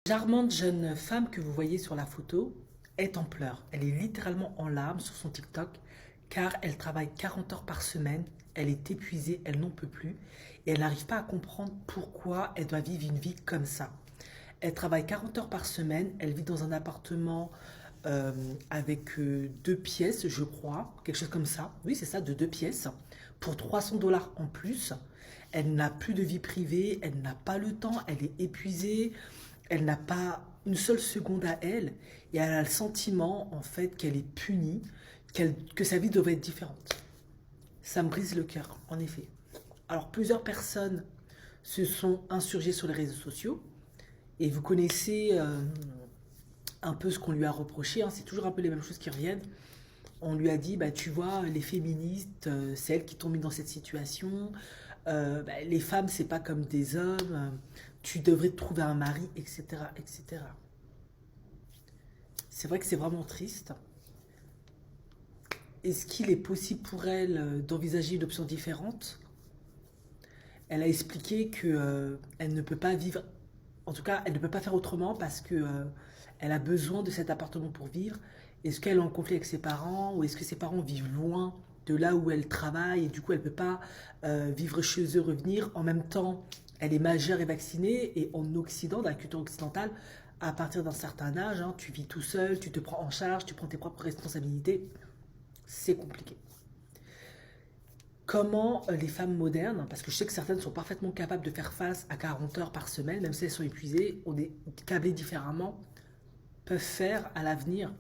Charmante jeune femme que vous voyez sur la photo est en pleurs. Elle est littéralement en larmes sur son TikTok car elle travaille 40 heures par semaine, elle est épuisée, elle n'en peut plus et elle n'arrive pas à comprendre pourquoi elle doit vivre une vie comme ça. Elle travaille 40 heures par semaine, elle vit dans un appartement euh, avec deux pièces, je crois, quelque chose comme ça. Oui, c'est ça, de deux pièces, pour 300 $ en plus. Elle n'a plus de vie privée, elle n'a pas le temps, elle est épuisée, elle n'a pas une seule seconde à elle et elle a le sentiment en fait qu'elle est punie, que sa vie devrait être différente. Ça me brise le cœur, en effet. Alors plusieurs personnes se sont insurgées sur les réseaux sociaux et vous connaissez un peu ce qu'on lui a reproché, hein, c'est toujours un peu les mêmes choses qui reviennent. On lui a dit, bah, tu vois, les féministes, c'est elles qui t'ont mis dans cette situation. Bah, les femmes, c'est pas comme des hommes. Tu devrais te trouver un mari, etc., etc. C'est vrai que c'est vraiment triste. Est-ce qu'il est possible pour elle d'envisager une option différente? Elle a expliqué que elle ne peut pas vivre, en tout cas, elle ne peut pas faire autrement parce que elle a besoin de cet appartement pour vivre. Est-ce qu'elle est en conflit avec ses parents ou est-ce que ses parents vivent loin de là où elle travaille et du coup elle ne peut pas vivre chez eux, revenir. En même temps, elle est majeure et vaccinée et en Occident, dans la culture occidentale, à partir d'un certain âge, hein, tu vis tout seul, tu te prends en charge, tu prends tes propres responsabilités. C'est compliqué. Comment les femmes modernes, parce que je sais que certaines sont parfaitement capables de faire face à 40 heures par semaine, même si elles sont épuisées, on est câblées différemment, peuvent faire à l'avenir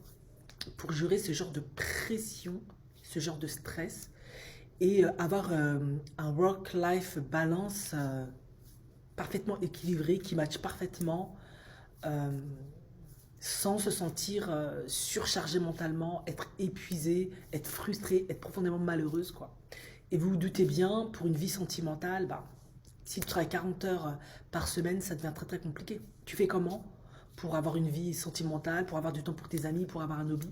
pour gérer ce genre de pression, ce genre de stress et avoir un work-life balance parfaitement équilibré qui matche parfaitement euh, sans se sentir surchargé mentalement, être épuisé, être frustré, être profondément malheureuse, quoi. Et vous vous doutez bien, pour une vie sentimentale, bah, si tu travailles 40 heures par semaine, ça devient très très compliqué. Tu fais comment pour avoir une vie sentimentale, pour avoir du temps pour tes amis, pour avoir un hobby?